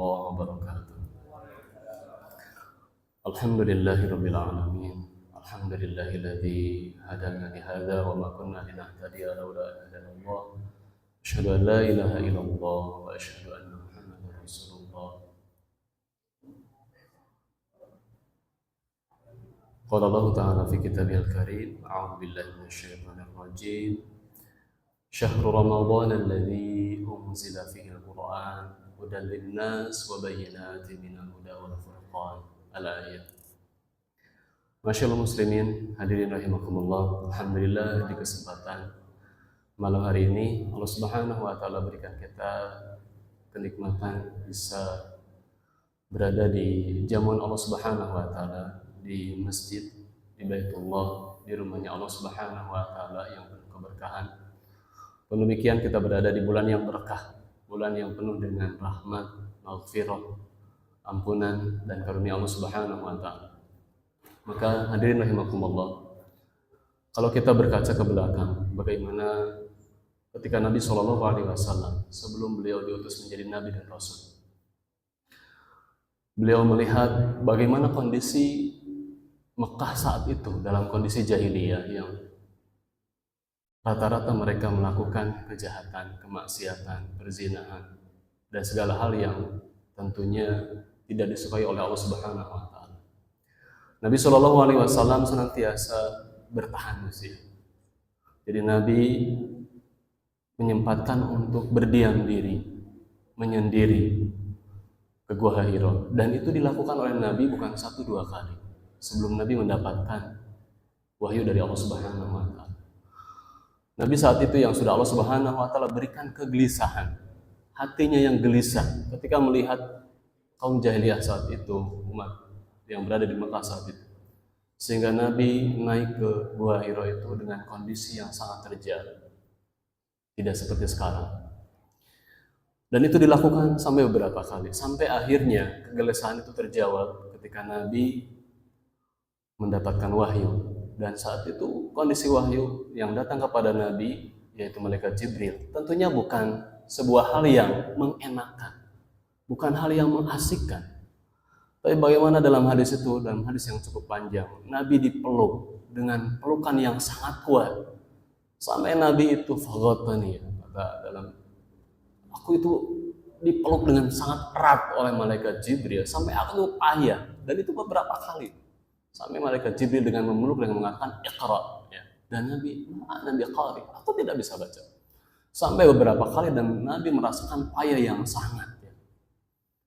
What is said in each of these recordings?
warahmatullahi wabarakatuh. Alhamdulillahirabbil alamin. Alhamdulillahilladzi hadana li hadza wa ma kunna linahtadiya laula an hadanallah. Asyhadu an la ilaha illallah wa asyhadu anna Muhammadar Rasulullah. Qala Allah Ta'ala fi kitabihil karim, a'udzu billahi minasyaitonir rajim. Syahrul Ramadan alladzi unzila fihi al-Qur'an hudan lin-nas wa bayyinatin minal huda wal furqan. Al-ayat. Masyaallah muslimin, hadirin rahimakumullah. Alhamdulillah di kesempatan malam hari ini Allah Subhanahu wa taala berikan kita kenikmatan bisa berada di jamuan Allah Subhanahu wa taala di masjid, di Baitullah, di rumahnya Allah Subhanahu wa taala yang penuh keberkahan. Demikian kita berada di bulan yang berkah, bulan yang penuh dengan rahmat, maghfirah, ampunan dan karunia Allah Subhanahu wa taala. Maka hadirin rahimakumullah, kalau kita berkaca ke belakang, bagaimana ketika Nabi SAW sebelum beliau diutus menjadi Nabi dan Rasul, beliau melihat bagaimana kondisi Mekah saat itu dalam kondisi jahiliyah yang rata-rata mereka melakukan kejahatan, kemaksiatan, perzinahan, dan segala hal yang tentunya tidak disukai oleh Allah Subhanahu wa taala. Nabi SAW senantiasa bertahan usia. Jadi Nabi menyempatkan untuk berdiam diri, menyendiri ke Gua Hira, dan itu dilakukan oleh Nabi bukan 1-2 kali sebelum Nabi mendapatkan wahyu dari Allah Subhanahu wa taala. Nabi saat itu yang sudah Allah Subhanahu wa taala berikan kegelisahan, hatinya yang gelisah ketika melihat kaum jahiliyah saat itu, umat yang berada di Mekah saat itu. Sehingga Nabi naik ke Gua Hira itu dengan kondisi yang sangat terjal, tidak seperti sekarang. Dan itu dilakukan sampai beberapa kali, sampai akhirnya kegelisahan itu terjawab ketika Nabi mendapatkan wahyu. Dan saat itu kondisi wahyu yang datang kepada Nabi, yaitu malaikat Jibril, tentunya bukan sebuah hal yang mengenakan, bukan hal yang mengasyikkan. Tapi bagaimana dalam hadis itu, dalam hadis yang cukup panjang, Nabi dipeluk dengan pelukan yang sangat kuat. Sampai Nabi itu faghatani, kata dalam, aku itu dipeluk dengan sangat erat oleh malaikat Jibril sampai aku tuh payah, dan itu beberapa kali. Sampai malaikat Jibril dengan memeluk dan mengatakan Iqra, ya. Dan Nabi qari, aku tidak bisa baca. Sampai beberapa kali dan Nabi merasakan payah yang sangat, ya.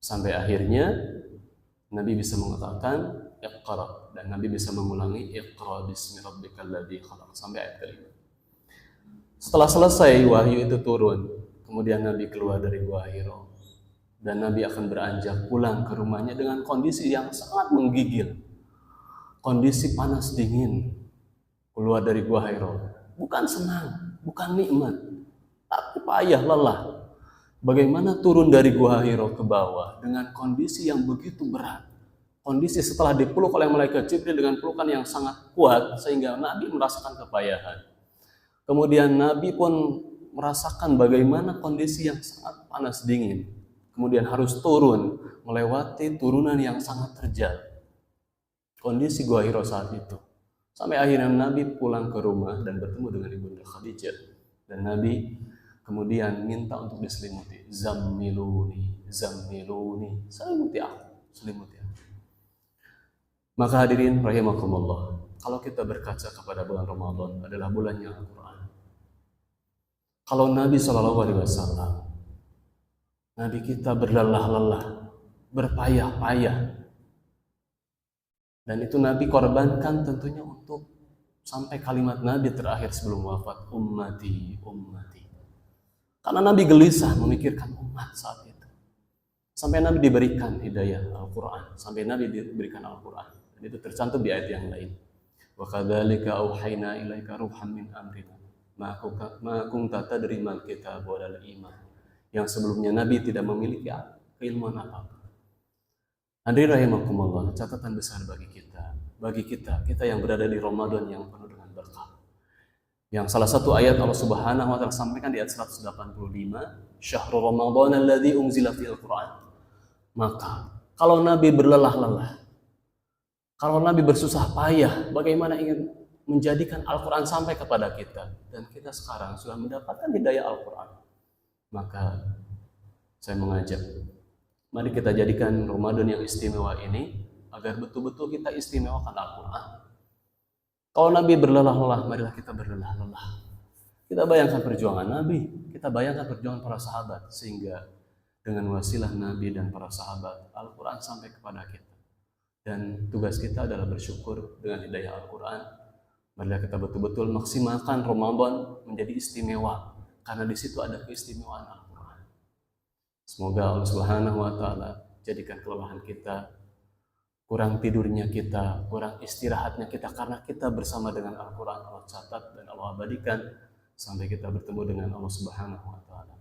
Sampai akhirnya Nabi bisa mengatakan Iqra, dan Nabi bisa mengulangi Iqra bismi rabbikal ladzi khalaq sampai ayat kelima. Setelah selesai wahyu itu turun, kemudian Nabi keluar dari Gua Hira dan Nabi akan beranjak pulang ke rumahnya dengan kondisi yang sangat menggigil. Kondisi panas dingin. Keluar dari Gua Hira bukan senang, bukan nikmat, tapi payah, lelah. Bagaimana turun dari Gua Hira ke bawah dengan kondisi yang begitu berat. Kondisi setelah dipeluk oleh malaikat Jibril dengan pelukan yang sangat kuat sehingga Nabi merasakan kepayahan. Kemudian Nabi pun merasakan bagaimana kondisi yang sangat panas dingin. Kemudian harus turun melewati turunan yang sangat terjal. Kondisi Gua Hira saat itu. Sampai akhirnya Nabi pulang ke rumah dan bertemu dengan Ibunda Khadijah. Dan Nabi kemudian minta untuk diselimuti. Zammiluni, zammiluni. Selimuti aku, selimuti aku. Maka hadirin rahimakumullah, kalau kita berkaca kepada bulan Ramadan adalah bulannya Al-Quran. Kalau Nabi SAW, Nabi kita berlelah-lelah, berpayah-payah. Dan itu Nabi korbankan tentunya untuk sampai kalimat Nabi terakhir sebelum wafat, ummati, ummati. Karena Nabi gelisah memikirkan umat saat itu. Sampai Nabi diberikan hidayah Al-Quran, sampai Nabi diberikan Al-Quran. Dan itu tercantum di ayat yang lain. Wa kadzalika auhayna ilaika ruhan min amrina ma kunta tadri mal kitab wal iman. Yang sebelumnya Nabi tidak memiliki keilmuan apa-apa. Hadirin rahimakumullah, catatan besar bagi kita yang berada di Ramadan yang penuh dengan berkah. Yang salah satu ayat Allah Subhanahu wa taala sampaikan di ayat 185, Syahrul Ramadan alladzi unzila fihil Qur'an. Maka kalau Nabi berlelah-lelah, kalau Nabi bersusah payah, bagaimana ingin menjadikan Al-Quran sampai kepada kita, dan kita sekarang sudah mendapatkan hidayah Al-Quran, maka saya mengajak, mari kita jadikan Ramadan yang istimewa ini agar betul-betul kita istimewakan Al-Quran. Kalau Nabi berlelah-lelah, marilah kita berlelah-lelah. Kita bayangkan perjuangan Nabi, kita bayangkan perjuangan para sahabat, sehingga dengan wasilah Nabi dan para sahabat, Al-Quran sampai kepada kita. Dan tugas kita adalah bersyukur dengan hidayah Al-Quran. Marilah kita betul-betul maksimalkan Ramadan menjadi istimewa, karena di situ ada keistimewaan Al-Quran. Semoga Allah Subhanahu wa Ta'ala jadikan kelemahan kita, kurang tidurnya kita, kurang istirahatnya kita, karena kita bersama dengan Al-Quran, Allah catat dan Allah abadikan sampai kita bertemu dengan Allah Subhanahu wa Ta'ala.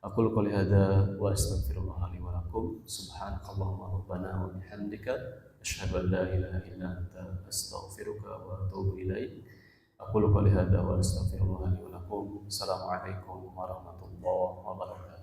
Aqulu qouli hadza wa astaghfirullah li wa lakum. Subhanakallahumma rabbana wa bihamdika asyhadu an la ilaha illa anta astaghfiruka wa atubu ilaik. Aqulu qouli hadza wa astaghfirullah li wa lakum. Assalamualaikum warahmatullahi wabarakatuh.